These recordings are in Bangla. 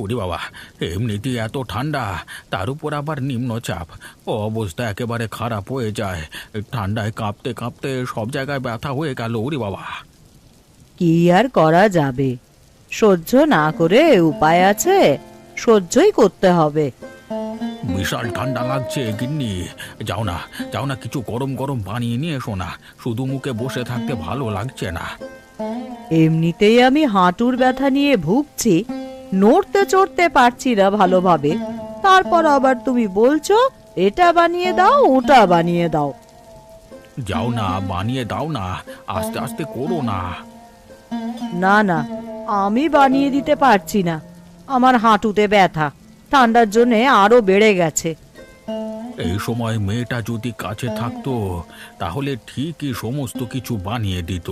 ওরে বাবা, এমনিতেই এত ঠান্ডা, তার উপর আবার নিম্নচাপ, অবস্থা একেবারে খারাপ হয়ে যায়। ঠান্ডায় কাঁপতে কাঁপতে সব জায়গায় ব্যথা হয়ে গেল। ওরে বাবা! কি আর করা যাবে, সহ্য না করে উপায় আছে, সহ্যই করতে হবে। বিশাল ঠান্ডা লাগছে গিন্নি। যাও না, যাও না, কিছু গরম গরম বানিয়ে নিয়ে এসো না, শুধু মুখে বসে থাকতে ভালো লাগছে না। এমনিতেই আমি হাঁটুর ব্যথা নিয়ে ভুগছি, নড়তে চড়তে পারছি না ভালোভাবে, তারপর আবার তুমি বলছো এটা বানিয়ে দাও ওটা বানিয়ে দাও। যাও না, বানিয়ে দাও না, আস্তে আস্তে করো না। না না, আমি বানিয়ে দিতে পারছি না, আমার হাঁটুতে ব্যথা ঠান্ডার জন্য আরো বেড়ে গেছে। এই সময় মেয়েটা যদি কাছে থাকতো তাহলে ঠিকই সমস্ত কিছু বানিয়ে দিত।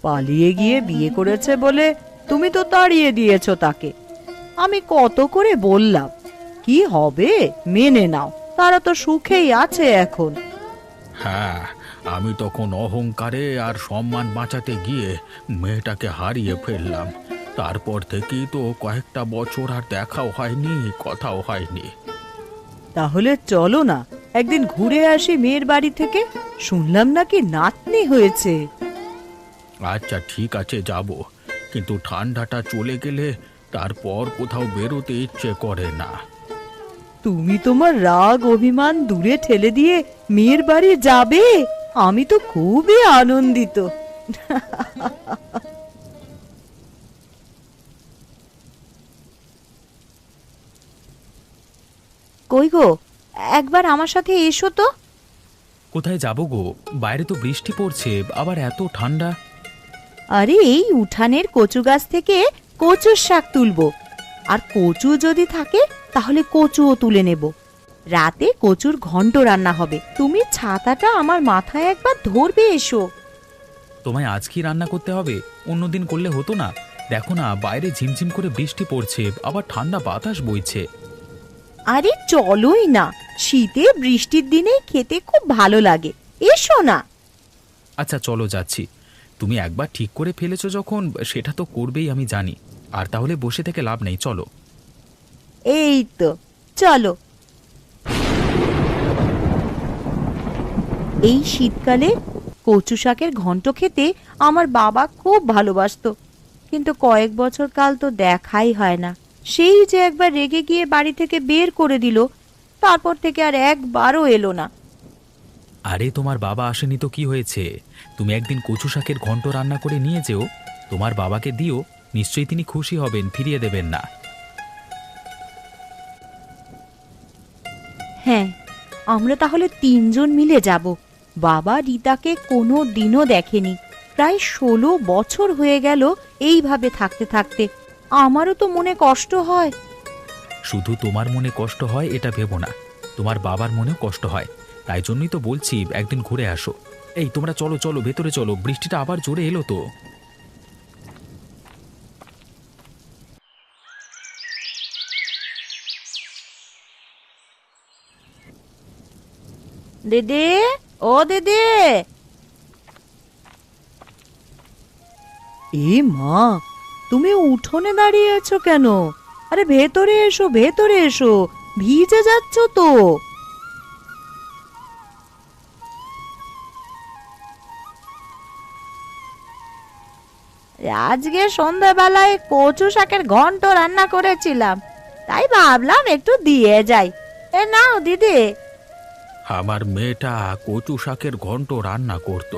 পালিয়ে গিয়ে বিয়ে করেছে বলে তুমি তো তাড়িয়ে দিয়েছো তাকে। আমি কত করে বললাম কি হবে মেনে নাও, তারা তো সুখেই আছে এখন। হ্যাঁ, আমি তখন অহংকারে আর সম্মান বাঁচাতে গিয়ে মেয়েটাকে হারিয়ে ফেললাম। তারপর থেকেই তো কয়েকটা বছর আর দেখাও হয়নি, কথাও হয়নি। তাহলে চলো না একদিন ঘুরে আসি মেয়ের বাড়ি থেকে, শুনলাম নাকি নাতনি হয়েছে। আচ্ছা ঠিক আছে, যাব, কিন্তু ঠান্ডাটা চলে গেলে তারপর কোথাও বেরোতে ইচ্ছে করে না। তুমি তোমার রাগ অভিমান দূরে ঠেলে দিয়ে মেয়ের বাড়ি যাবে, আমি তো খুবই আনন্দিত। কই গো, একবার আমার সাথে এসো তো। কোথায় যাব গো, বাইরে তো বৃষ্টি পড়ছে, আবার এত ঠান্ডা। আরে এই উঠানের কচু গাছ থেকে কচুর শাক তুলবো, আর কচু যদি থাকে তাহলে কচুও তুলে নেব। রাতে কচুর ঘন্ট রান্না হবে, তুমি ছাতাটা আমার মাথায় একবার ধরবে এসো। তোমায় আজকেই রান্না করতে হবে, অন্যদিন করলে হতো না? দেখো না, বাইরে ঝিমঝিম করে বৃষ্টি পড়ছে, আবার ঠান্ডা বাতাস বইছে। আরে চলোই না, শীতে বৃষ্টির দিনে খেতে খুব ভালো লাগে, এসো না। আচ্ছা চলো, যাচ্ছি। তুমি একবার ঠিক করে ফেলেছো যখন, সেটা তো করবেই আমি জানি। আর তাহলে বসে থেকে লাভ নেই, চলো। এই তো চলো। এই শীতকালে কচু শাকের ঘন্ট খেতে আমার বাবা খুব ভালোবাসতো, কিন্তু কয়েক বছর কাল তো দেখাই হয় না। সেই যে একবার রেগে গিয়ে বাড়ি থেকে বের করে দিল, তারপর থেকে আর একবারও এলো না। আরে তোমার বাবা আসেনি তো কি হয়েছে? তুমি একদিন কচু শাকের ঘন্ট রান্না করে নিয়ে যেও, তোমার বাবাকে দিও, নিশ্চয়ই তিনি খুশি হবেন, ফিরিয়ে দেবেন না। হ্যাঁ, আমরা তাহলে তিনজন মিলে যাব। বাবা রিতাকে কোনো দিনও দেখেনি, প্রায় 16 বছর হয়ে গেল এইভাবে থাকতে থাকতে। আমারও তো মনে কষ্ট হয়। শুধু তোমার মনে কষ্ট হয় এটা ভেবো না, তোমার বাবার মনেও কষ্ট হয়। তাই জন্যই তো বলছি একদিন ঘুরে আসো। এই তোমরা চলো চলো, ভেতরে চলো, বৃষ্টিটা আবার জোরে এলো তো। দিদি, ও দিদি। এ মা, তুমি উঠোনে দাঁড়িয়ে আছো কেন? আরে ভেতরে এসো, ভেতরে এসো, ভিজে যাচ্ছ তো। আজকে সন্ধ্যাবেলায় কচু শাকের ঘন্ট রান্না করেছিলাম, তাই ভাবলাম একটু দিয়ে যাই। এ নাও দিদি। আমার মেয়েটা কচু শাকের ঘন্ট রান্না করত,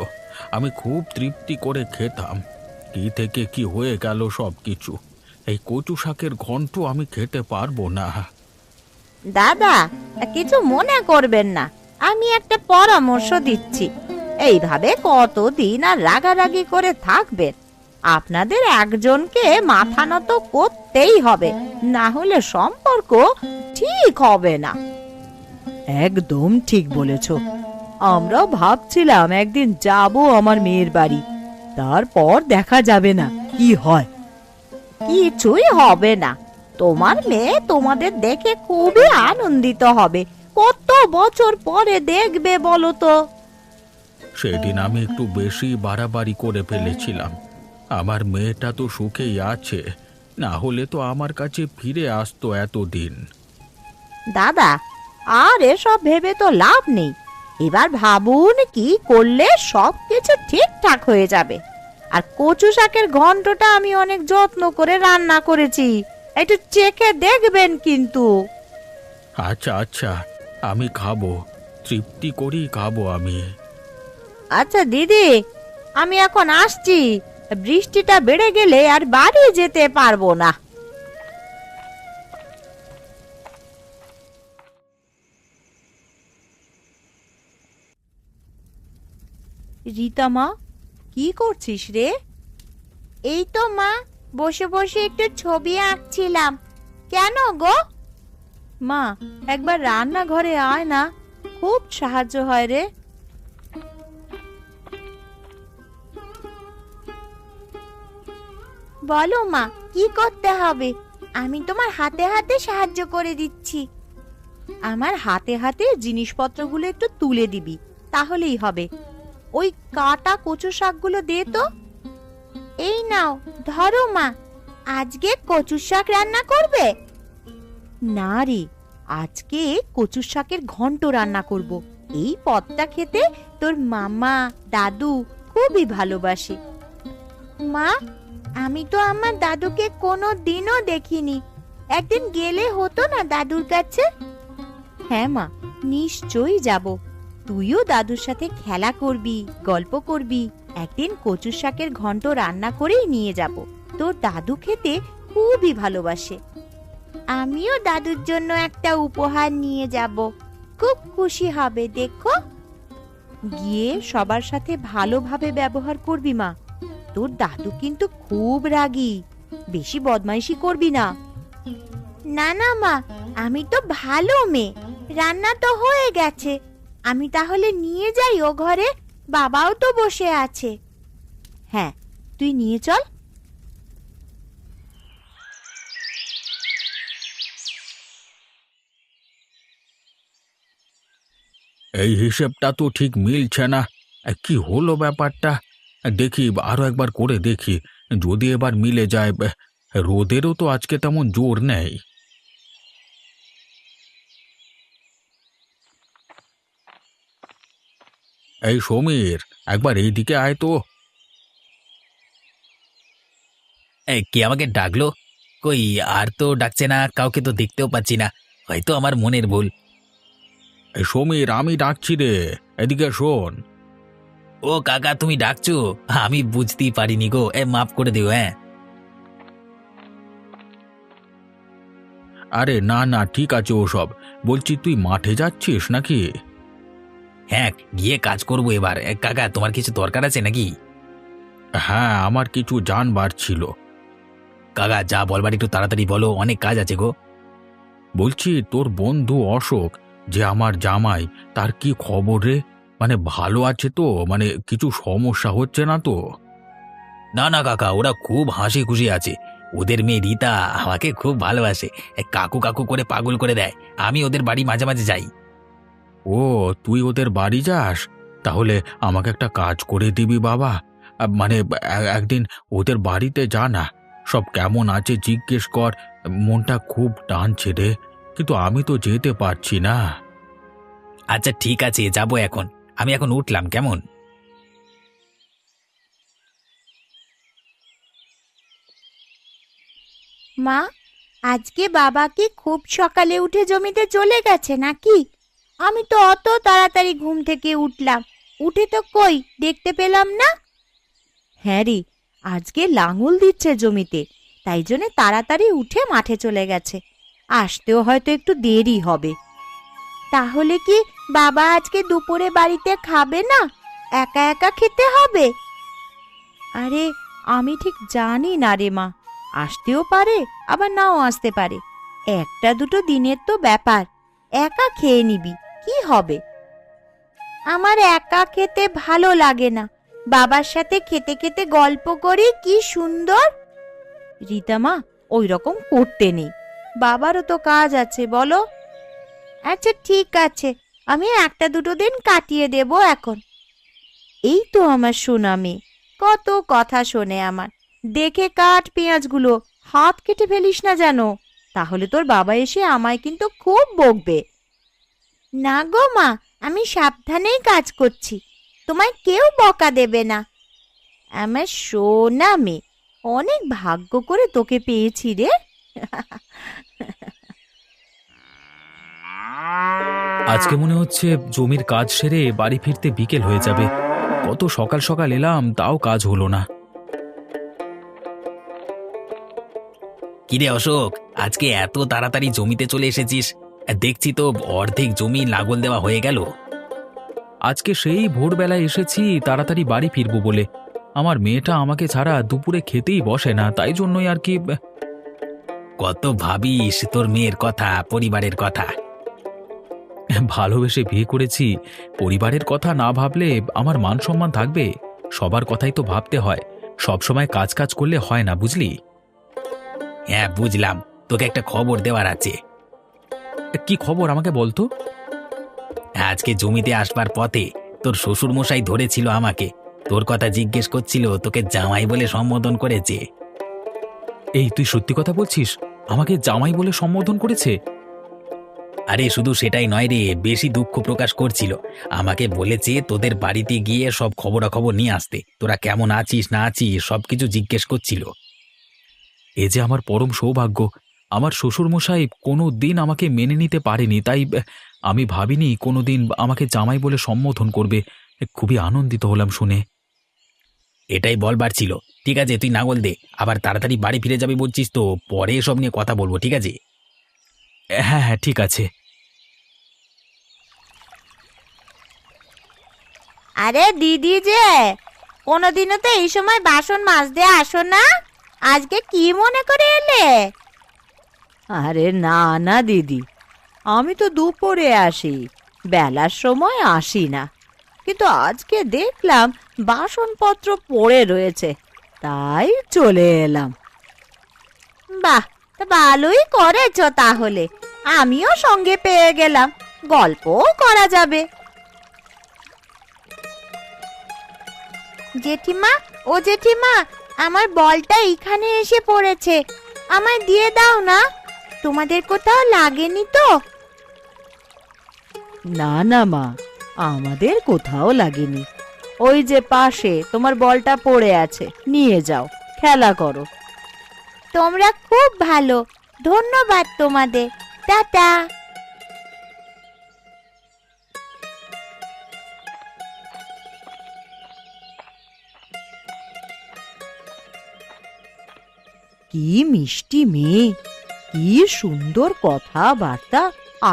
আমি খুব তৃপ্তি করে খেতাম। কি থেকে কি হয়ে গেল সব কিছু। এই কচু শাকের ঘন্ট আমি খেতে পারবো না। দাদা, কিছু মনে করবেন না, আমি একটা পরামর্শ দিচ্ছি। এইভাবে কতদিন আর রাগারাগি করে থাকবেন? আপনাদের একজনকে মাথা নত করতেই হবে, না হলে সম্পর্ক ঠিক হবে না। একদম ঠিক বলেছ, আমরাও ভাবছিলাম একদিন যাব আমার মেয়ের বাড়ি, তারপর দেখা যাবে না কি হয়। কিছুই হবে না, তোমার মেয়ে তোমাদের দেখে খুবই আনন্দিত হবে। কত বছর পরে দেখবে বলো তো। সেদিন আমি একটু বেশি বাড়াবাড়ি করে ফেলেছিলাম। আমার মেয়েটা তো সুখেই আছে, না হলে তো আমার কাছে ফিরে আসতো এতদিন। দাদা, আর এসব ভেবে তো লাভ নেই। এবার ভাবুন কি করলে সবকিছু ঠিকঠাক হয়ে যাবে। আর কচু শাকের ঘন্টটা আমি অনেক যত্ন করে রান্না করেছি, একটু চেখে দেখবেন কিন্তু। আচ্ছা আচ্ছা, আমি খাবো, তৃপ্তি করেই খাবো আমি। আচ্ছা দিদি, আমি এখন আসছি। বৃষ্টিটা বেড়ে গেলে আর বাড়ি যেতে পারবো না। রীতা মা, কি করছিস রে? এই তো মা, বসে বসে একটু ছবি আঁকছিলাম। কেন গো? মা, একবার রান্নাঘরে আয় না, খুব সাহায্য হয় রে। বলো মা, কি করতে হবে? আমি তোমার হাতে হাতে সাহায্য করে দিচ্ছি। আমার হাতে হাতে জিনিসপত্রগুলো একটু তুলে দিবি, তাহলেই হবে। ওই কাটা কচু শাকগুলো দে তো। এই নাও, ধরো মা। আজকে কচু শাক রান্না করবে? না রে, আজকে কচু শাকের ঘন্ট রান্না করব। এই পদটা খেতে তোর মামা দাদু খুবই ভালোবাসে। মা, আমি তো আমার দাদুকে কোনো দিনও দেখিনি। একদিন গেলে হতো না দাদুর কাছে? হ্যাঁ মা, নিশ্চয়ই যাব। তুইও দাদুর সাথে খেলা করবি, গল্প করবি। একদিন কচু শাকের ঘন্ট রান্না করেই নিয়ে যাব। তোর দাদু খেতে খুবই ভালোবাসে। আমিও দাদুর জন্য একটা উপহার নিয়ে যাব, খুব খুশি হবে দেখো। গিয়ে সবার সাথে ভালোভাবে ব্যবহার করবি মা। তোর দাদু কিন্তু খুব রাগী, বেশি বদমাইশি করবি না। না না মা, আমি তো ভালো মেয়ে। রান্না তো হয়ে গেছে, আমি তাহলে নিয়ে যাই ও ঘরে। বাবাও তো বসে আছে। হ্যাঁ, তুই নিয়ে চল। এই হিসেবটা তো ঠিক মিলছে না। কি হলো ব্যাপারটা? দেখি, আরো একবার করে দেখি, যদি এবার মিলে যায়। রোদেরও তো আজকে তেমন জোর নেই। এই সমীর, একবার এইদিকে আয় তো। কে আমাকে ডাকলো? কই, আর তো ডাকছে না, কাউকে তো দেখতেও পাচ্ছি না। হয়তো আমার মনের ভুল। এই সমীর, আমি ডাকছি রে, এদিকে শোন। ও কাকা, তুমি ডাকছো? আমি বুঝতেই পারিনি গো, মাফ করে দিও। হ্যাঁ আরে না না, ঠিক আছে ওসব। বলছি, তুই মাঠে যাচ্ছিস নাকি? হ্যাঁ, গিয়ে কাজ করবো এবার। কাকা, তোমার কিছু দরকার আছে নাকি? হ্যাঁ, আমার কিছু জানবার ছিল। কাকা, যা বলবার একটু তাড়াতাড়ি বলো, অনেক কাজ আছে গো। বলছি, তোর বন্ধু অশোক, যে আমার জামাই, তার কি খবর রে? মানে ভালো আছে তো? মানে কিছু সমস্যা হচ্ছে না তো? না না কাকা, ওরা খুব হাসি খুশি আছে। ওদের মেয়ে রীতা আমাকে খুব ভালোবাসে, কাকু কাকু করে পাগল করে দেয়। আমি ওদের বাড়ি মাঝে মাঝে যাই। ও, তুই ওদের বাড়ি যাস? তাহলে আমাকে একটা কাজ করে দিবি বাবা। মানে একদিন ওদের বাড়িতে যা না, সব কেমন আছে জিজ্ঞেস কর। মনটা খুব টানছে রে, কিন্তু আমি তো যেতে পারছি না। আচ্ছা ঠিক আছে, যাবো এখন। আমি এখন উঠলাম, কেমন? মা, আজকে বাবা কি খুব সকালে উঠে জমিতে চলে গেছে নাকি? আমি তো অত তাড়াতাড়ি ঘুম থেকে উঠলাম, উঠে তো কই দেখতে পেলাম না। হ্যাঁ রে, আজকে লাঙল দিচ্ছে জমিতে, তাই জন্য তাড়াতাড়ি উঠে মাঠে চলে গেছে। আসতেও হয়তো একটু দেরি হবে। তাহলে কি বাবা আজকে দুপুরে বাড়িতে খাবে না? একা একা খেতে হবে? আরে, আমি ঠিক জানি না রে মা, আসতেও পারে আবার নাও আসতে পারে। একটা দুটো দিনের তো ব্যাপার, একা খেয়ে নিবি, কি হবে? আমার একা খেতে ভালো লাগে না, বাবার সাথে খেতে খেতে গল্প করি, কি সুন্দর। রীতা মা, ওই রকম করতে নেই, বাবারও তো কাজ আছে বলো। আচ্ছা ঠিক আছে, আমি একটা দুটো দিন কাটিয়ে দেব এখন। এই তো আমার সোনা মেয়ে, কত কথা শোনে আমার। দেখে কাট পেঁয়াজগুলো, হাত কেটে ফেলিস না যেন, তাহলে তোর বাবা এসে আমায় কিন্তু খুব বকবে। না গো মা, আমি সাবধানেই কাজ করছি, তোমায় কেউ বকা দেবে না। আমার সোনা মেয়ে, অনেক ভাগ্য করে তোকে পেয়েছি রে। আজকে মনে হচ্ছে জমির কাজ সেরে বাড়ি ফিরতে বিকেল হয়ে যাবে। কত সকাল সকাল এলাম, তাও কাজ হলো না। কিরে অশোক, আজকে এত তাড়াতাড়ি জমিতে চলে এসেছিস? দেখছি তো অর্ধেক জমি লাঙল দেওয়া হয়ে গেল। আজকে সেই ভোরবেলায় এসেছি তাড়াতাড়ি বাড়ি ফিরবো বলে। আমার মেয়েটা আমাকে ছাড়া দুপুরে খেতেই বসে না, তাই জন্যই আর কি। কত ভাবিস তোর মেয়ের কথা, পরিবারের কথা। ভালোবেসে বিয়ে করেছি, পরিবারের কথা না ভাবলে আমার মান সম্মান থাকবে? সবার কথাই তো ভাবতে হয়, সবসময় কাজ কাজ করলে হয় না, বুঝলি? হ্যাঁ বুঝলাম, তোকে একটা খবর দেওয়ার আছে। কি খবর আমাকে বলতো? আজকে জমিতে আসবার পথে তোর শ্বশুর মশাই ধরেছিল আমাকে, তোর কথা জিজ্ঞেস করছিল, তোকে জামাই বলে সম্বোধন করেছে। এই তুই সত্যি কথা বলছিস? আমাকে জামাই বলে সম্বোধন করেছে? আরে শুধু সেটাই নয় রে, বেশি দুঃখ প্রকাশ করছিল। আমাকে বলেছে তোদের বাড়িতে গিয়ে সব খবরাখবর নিয়ে আসতে, তোরা কেমন আছিস না আছিস সবকিছু জিজ্ঞেস করছিল। এ যে আমার পরম সৌভাগ্য। আমার শ্বশুরমশাই কোনো দিন আমাকে মেনে নিতে পারেনি, তাই আমি ভাবিনি কোনো দিন আমাকে জামাই বলে সম্বোধন করবে। খুবই আনন্দিত হলাম শুনে। এটাই বলবার ছিল। ঠিক আছে, তুই নাঙল দে, আবার তাড়াতাড়ি বাড়ি ফিরে যাবি বলছিস তো, পরে এসব নিয়ে কথা বলবো, ঠিক আছে? হ্যাঁ হ্যাঁ, ঠিক আছে। আরে দিদি যে, কোনোদিনও তো এই সময় বাসন মাজতে আসো না, আজকে কি মনে করে এলে? আরে না না দিদি, আমি তো দুপুরে আসি, বেলার সময় আসি না, কিন্তু আজকে দেখলাম বাসনপত্র পড়ে রয়েছে, তাই চলে এলাম। বাহ, তা ভালোই করেছো তাহলে, আমিও সঙ্গে পেয়ে গেলাম, গল্পও করা যাবে। জেঠিমা, ও জেঠিমা, আমার বলটা এখানে এসে পড়েছে, আমায় দিয়ে দাও না, তোমাদের কোথাও লাগেনি তো? না না মা, আমাদের কোথাও লাগেনি, ওই যে পাশে তোমার বলটা পড়ে আছে, নিয়ে যাও, খেলা করো। তোমরা খুব ভালো, ধন্যবাদ তোমাদের, টাটা। কি মিষ্টি মেয়ে, কি সুন্দর কথাবার্তা,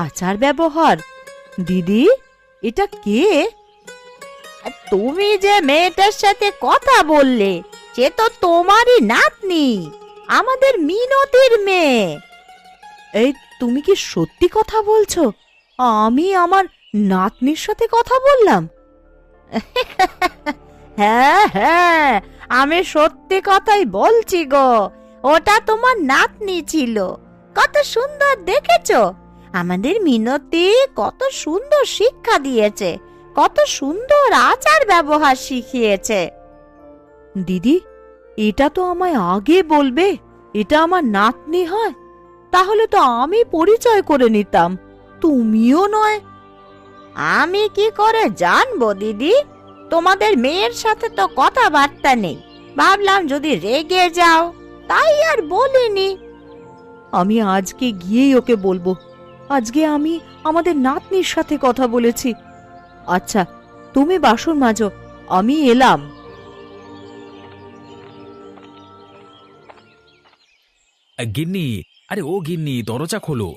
আচার ব্যবহার। দিদি, এটা কে? তুমি যে মেয়েটার সাথে কথা বললে, সে তো তোমারই নাতনি, আমাদের মিনতির মেয়ে। এই, তুমি কি সত্যি কথা বলছো? আমি আমার নাতনির সাথে কথা বললাম? হ্যাঁ হ্যাঁ, আমি সত্যি কথাই বলছি গো, ওটা তোমার নাতনি ছিল। কত সুন্দর দেখেছো, আমাদের মিনতি কত সুন্দর শিক্ষা দিয়েছে, কত সুন্দর আচার ব্যবহার শিখিয়েছে। দিদি, এটা তো আমায় আগে বলবে, এটা আমার নাতনি হয়, তাহলে তো আমি পরিচয় করে নিতাম, তুমিও নয়। আমি কি করে জানবো দিদি, তোমাদের মেয়ের সাথে তো কথাবার্তা নেই, ভাবলাম যদি রেগে যাও, তাই আর বলিনি। আমি আজকে গিয়েই ওকে বলবো, আজকে আমি আমাদের নাতনির সাথে কথা বলেছি। আচ্ছা, তুমি বাসন মাজো, আমি এলাম। গিন্নি, আরে ও গিন্নি, দরজা খোলো।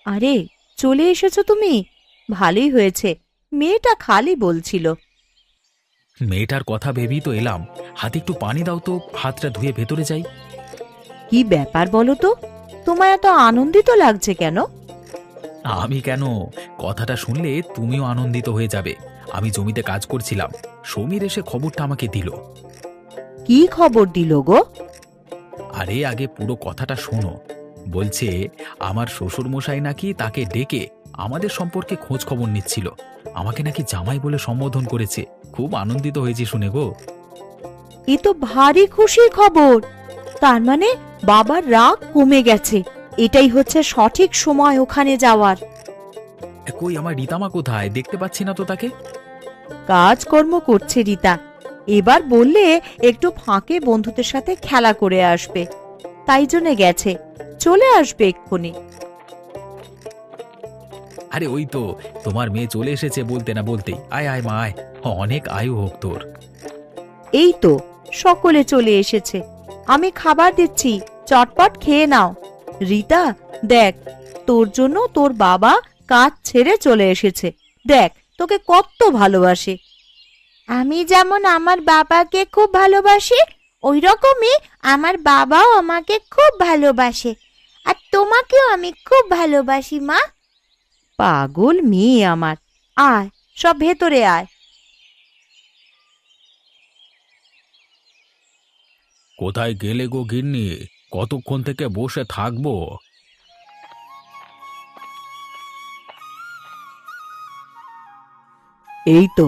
আরে, চলে এসেছো তুমি, ভালোই হয়েছে, মেয়েটা খালি বলছিল। মেয়েটার কথা ভেবেই তো এলাম। হাতে একটু পানি দাও তো, হাতটা ধুয়ে ভেতরে যাই। কি ব্যাপার বলো তো, তোমার এত আনন্দিত লাগছে কেন? আমি কেন, কথাটা শুনলে তুমিও আনন্দিত হয়ে যাবে। আমি জমিতে কাজ করছিলাম, সমীর এসে খবরটা আমাকে দিল। কি খবর দিল গো? আরে আগে পুরো কথাটা শোনো। বলছে আমার শ্বশুরমশাই নাকি তাকে ডেকে আমাদের সম্পর্কে খোঁজ খবর নিচ্ছিল, আমাকে নাকি জামাই বলে সম্বোধন করেছে। খুব আনন্দিত হয়েছি শুনে গো। এ তো ভারী খুশির খবর। তার মানে বাবার রাগ কমে গেছে। এটাই হচ্ছে সঠিক সময় ওখানে যাওয়ার। কই আমার রীতামা কোথায়? দেখতে পাচ্ছি না তো তাকে। কাজকর্ম করছে রীতা। এবার বললে একটু ফাঁকে বন্ধুদের সাথে খেলা করে আসবে, তাই জন্য গেছে। চলে আসবে এক্ষুনি। আরে ওই তো তোমার মেয়ে চলে এসেছে বলতে না বলতেই। আয় আয় মা আয়, অনেক আয়ু হোক তোর। এই তো সকলে চলে এসেছে, আমি খাবার দিচ্ছি, চটপট খেয়ে নাও। রীতা দেখ, তোর জন্য তোর বাবা কাজ ছেড়ে চলে এসেছে। দেখ তোকে কত ভালোবাসে। আমি যেমন আমার বাবাকে খুব ভালোবাসি, ওই রকমই আমার বাবাও আমাকে খুব ভালোবাসে। আর তোমাকেও আমি খুব ভালোবাসি মা। পাগল মেয়ে আমার। আয় সব ভেতরে আয়। কোথায় গেলে গো গিন্নি? কতক্ষণ থেকে বসে থাকবো? এই তো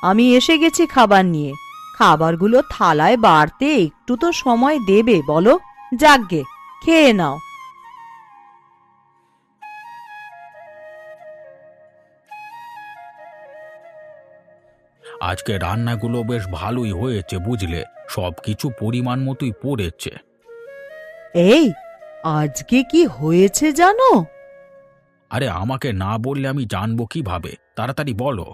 আমি এসে গেছি খাবার নিয়ে। খাবারগুলো থালায় বাড়তে একটু তো সময় দেবে বলো? যাকগে, খেয়ে নাও। আজকে রান্নাগুলো বেশ ভালোই হয়েছে বুঝলে, সবকিছু পরিমাণ মতোই পড়েছে। এই আজকে কি হয়েছে জানো? আরে আমাকে না বললে আমি জানবো কিভাবে? তাড়াতাড়ি বলো।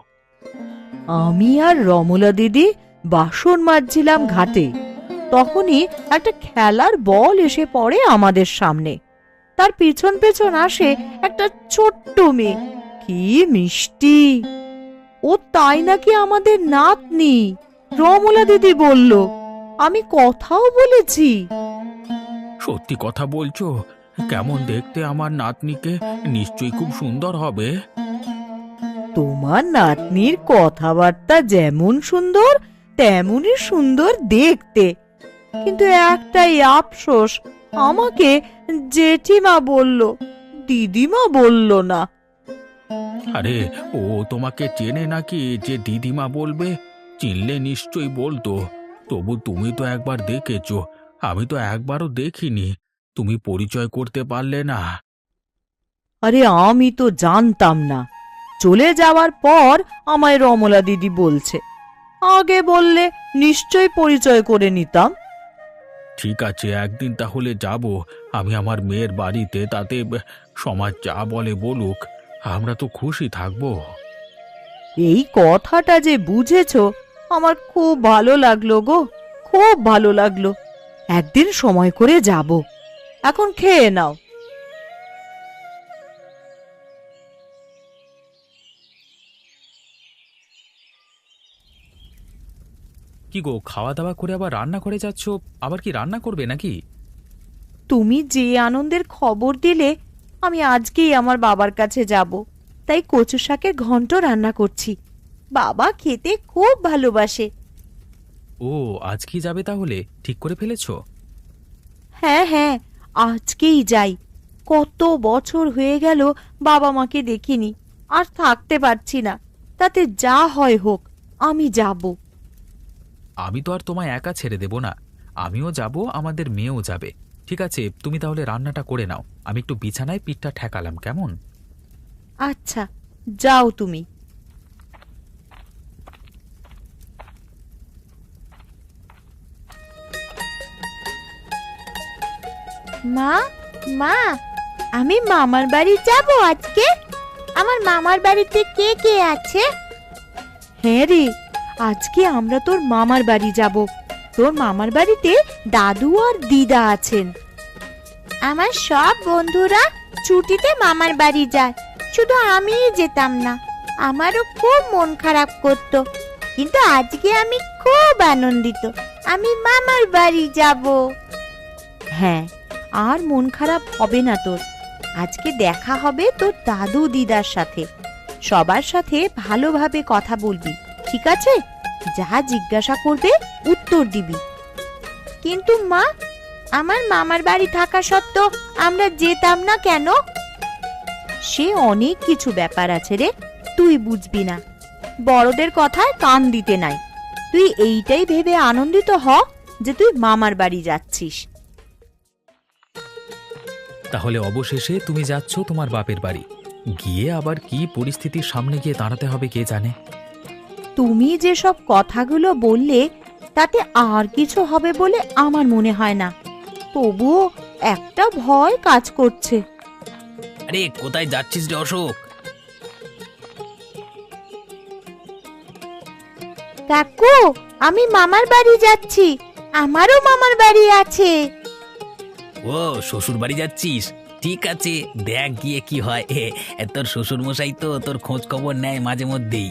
আমি আর রমলা দিদি বাসন মাজছিলাম ঘাটে, তখনই একটা খেলার বল এসে পড়ে আমাদের সামনে। তার পেছন পেছন আসে একটা ছোট্ট মেয়ে, কি মিষ্টি! ও তাই নাকি আমাদের নাতনি, রমলা দিদি বলল। আমি কথাও বলেছি। সত্যি কথা বলছো? কেমন দেখতে আমার নাতনিকে? নিশ্চয়ই খুব সুন্দর হবে। তোমার নাতনির কথাবার্তা যেমন সুন্দর তেমনই সুন্দর দেখতে, কিন্তু একটাই আফসোস, আমাকে জেঠিমা বলল, দিদিমা বলল না। আরে ও তোমাকে চেনে নাকি যে দিদিমা বলবে? চিনলে নিশ্চয়ই বলতো। তবু তুমি তো একবার দেখেছো, আমি তো একবারও দেখিনি। তুমি পরিচয় করতে পারলে না। আরে আমি তো জানতাম না। চলে যাওয়ার পর আমায় রমলা দিদি বলছে, আগে বললে নিশ্চয় পরিচয় করে নিতাম। ঠিক আছে, একদিন তাহলে যাব আমি আমার মেয়ের বাড়িতে। তাতে সমাজ যা বলে বলুক, আমরা তো খুশি থাকবো। এই কথাটা যে বুঝেছো আমার খুব ভালো লাগলো গো, খুব ভালো লাগলো। একদিন সময় করে যাব। এখন খেয়ে নাও। কি গো, খাওয়া দাওয়া করে আবার রান্না করে যাচ্ছ? আবার কি রান্না করবে নাকি? তুমি যে আনন্দের খবর দিলে, আমি আজকেই আমার বাবার কাছে যাব। তাই কচু শাকের ঘন্ট রান্না করছি। বাবা খেতে খুব ভালোবাসে। ও আজ কি যাবে তাহলে? ঠিক করে ফেলেছো? হ্যাঁ হ্যাঁ, আজকেই যাই। কত বছর হয়ে গেল বাবা মাকে দেখিনি, আর থাকতে পারছি না। তাতে যা হয় হোক, আমি যাব। আমি তো আর তোমায় একা ছেড়ে দেব না, আমিও যাব, আমাদের মেয়েও যাবে। ঠিক আছে, তুমি তাহলে রান্নাটা করে নাও, আমি একটু বিছানায় পিঠটা ঠেকালাম, কেমন? আচ্ছা, যাও তুমি। মা, মা, আমি মামার বাড়ি যাব আজকে। আমার মামার বাড়িতে কে কে আছে? হ্যাঁ রে, আজকে আমরা তোর মামার বাড়ি যাব। তোর মামার বাড়িতে দাদু আর দিদা আছেন। আমার সব বন্ধুরা ছুটিতে মামার বাড়ি যায়, শুধু আমিই যেতাম না। আমারও খুব মন খারাপ করত, কিন্তু আজকে আমি খুব আনন্দিত। আমি মামার বাড়ি যাব। হ্যাঁ, আর মন খারাপ হবে না তোর। আজকে দেখা হবে তোর দাদু দিদার সাথে। সবার সাথে ভালোভাবে কথা বলবি, ঠিক আছে? যা জিজ্ঞাসা করবে উত্তর দিবি। কিন্তু মা, আমার মামার বাড়ি থাকা সত্ত্বেও আমরা যেতাম না কেন? সে অনেক কিছু ব্যাপার আছে রে, তুই বুঝবি না। বড়দের কথায় কান দিতে নাই। তুই তুই এইটাই ভেবে আনন্দিত হ যে তুই মামার বাড়ি যাচ্ছিস। তাহলে অবশেষে তুমি যাচ্ছ তোমার বাপের বাড়ি। গিয়ে আবার কি পরিস্থিতির সামনে গিয়ে দাঁড়াতে হবে কে জানে। তুমি যেসব কথাগুলো বললে তাতে আর কিছু হবে বলে আমার মনে হয় না, তবুও একটা ভয় কাজ করছে। আরে কোথায় যাচ্ছিস রে অশোক? কাকু, আমি মামার বাড়ি যাচ্ছি, আমারও মামার বাড়ি আছে। ও শ্বশুর বাড়ি যাচ্ছিস? ঠিক আছে, দেখ গিয়ে কি হয়। তোর শ্বশুর মশাই তো তোর খোঁজ খবর নেয় মাঝে মধ্যেই।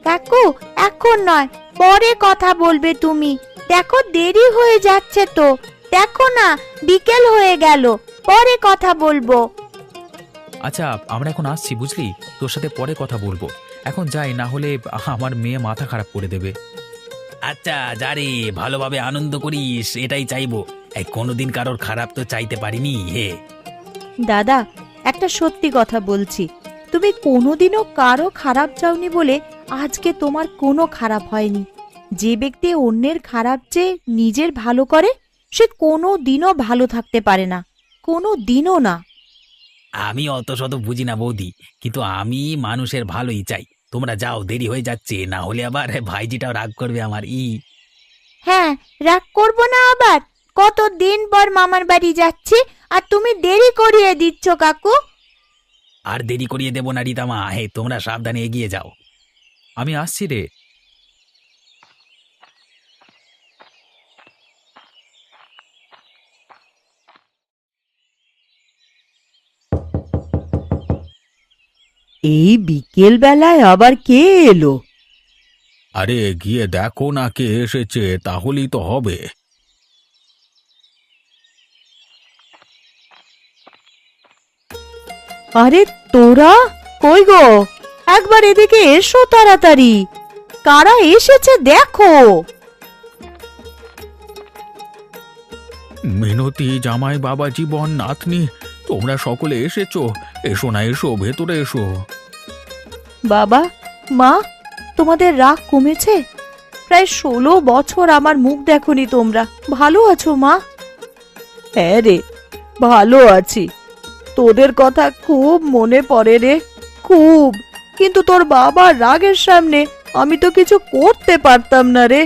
কাকু, এখন নয়, পরে কথা বলবে তুমি। দেখো দেরি হয়ে যাচ্ছে তো, দেখো না বিকেল হয়ে গেল, পরে কথা বলবো। আচ্ছা আমরা এখন আসছি বুঝলি, তোর সাথে পরে কথা বলবো। এখন যাই, না হলে আমার মেয়ে মাথা খারাপ করে দেবে। আচ্ছা যা রে, ভালোভাবে আনন্দ করিস, এটাই চাইবো। কোনোদিন কারোর খারাপ তো চাইতে পারিনি। দাদা, একটা সত্যি কথা বলছি, তুমি কোনোদিনও কারো খারাপ চাওনি বলে আজকে তোমার কোনো খারাপ হয়নি। যে ব্যক্তি অন্যের খারাপ চেয়ে নিজের ভালো করে সে কোনো দিনও ভালো থাকতে পারে না, কোনো দিনও না। আমি অত শত বুঝি না বৌদি, কিন্তু আমি মানুষের ভালোই চাই। তোমরা যাও, দেরি হয়ে যাচ্ছে, না হলে আবার ভাইজিটাও রাগ করবে আমার। হ্যাঁ, রাগ করবো না আবার? কতদিন পর মামার বাড়ি যাচ্ছি আর তুমি দেরি করিয়ে দিচ্ছ কাকু। আর দেরি করিয়ে দেবো না রীতামা, তোমরা সাবধানে এগিয়ে যাও। আমি আসছি রে। এই বিকেল বেলায় আবার কে এলো? আরে গিয়ে দেখো না কে এসেছে, তাহলেই তো হবে। আরে তোরা কই গো? একবার এদিকে এসো তাড়াতাড়ি, কারা এসেছে দেখো। মিনতি, জামাই, বাবা, জীবন, নাতনি, তোমরা সকলে এসেছো। এসো না, এসো, ভেতরে এসো। বাবা, মা, তোমাদের রাগ কমেছে? প্রায় 16 বছর আমার মুখ দেখনি তোমরা, ভালো আছো মা? হ্যাঁ রে, ভালো আছি। তোদের কথা খুব মনে পড়ে রে, খুব। কিন্তু তোর বাবার রাগের সামনে আমি তো কিছু করতে পারতাম না রে।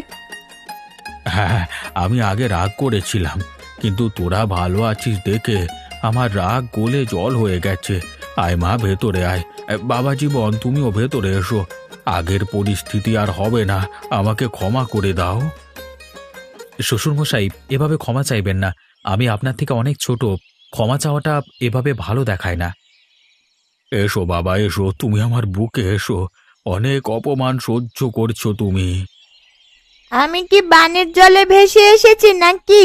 হ্যাঁ, আমি আগে রাগ করেছিলাম, কিন্তু তোরা ভালো আছিস দেখে আমার রাগ গলে জল হয়ে গেছে। আয় মা, ভেতরে আয়। বাবা জীবন, তুমিও ভেতরে এসো। আগের পরিস্থিতি আর হবে না, আমাকে ক্ষমা করে দাও। শ্বশুরমশাই, এভাবে ক্ষমা চাইবেন না। আমি আপনার থেকে অনেক ছোট, ক্ষমা চাওয়াটা এভাবে ভালো দেখায় না। এসো বাবা, এসো, তুমি আমার বুকে এসো। অনেক অপমান সহ্য করছো তুমি। আমি কি বানের জলে ভেসে এসেছি নাকি?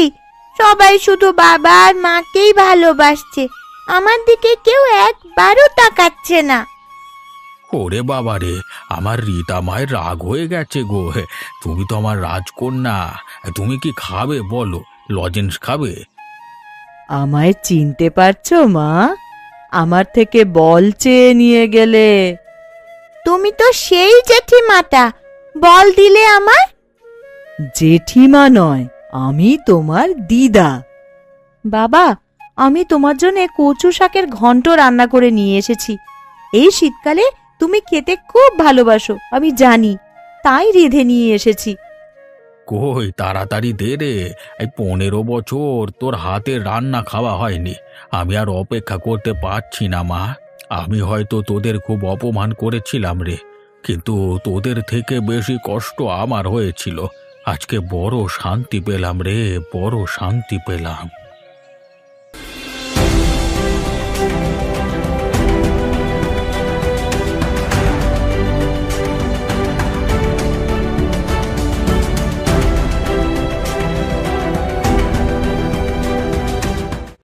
সবাই শুধু বাবা আর মাকেই ভালোবাসছে, আমার দিকে কেউ একবারও তাকাচ্ছে না। ওরে বাবা রে, আমার রীতা মায়ের রাগ হয়ে গেছে গো। তুমি তো আমার রাজকন্যা, তুমি কি খাবে বলো? লজেন্স খাবে? আমায় চিনতে পারছো মা? আমার থেকে বল চেয়ে নিয়ে গেলে। তুমি তো সেই জেঠিমাটা, বল দিলে আমার। জেঠিমা নয়, আমি তোমার দিদা। বাবা, আমি তোমার জন্য কচু শাকের ঘন্ট রান্না করে নিয়ে এসেছি। এই শীতকালে তুমি খেতে খুব ভালোবাসো আমি জানি, তাই রেঁধে নিয়ে এসেছি। কই তাড়াতাড়ি দে রে, এই 15 বছর তোর হাতে রান্না খাওয়া হয়নি। আমি আর অপেক্ষা করতে পারছি না মা। আমি হয়তো তোদের খুব অপমান করেছিলাম রে, কিন্তু তোদের থেকে বেশি কষ্ট আমার হয়েছিল। আজকে বড় শান্তি পেলাম রে, বড় শান্তি পেলাম।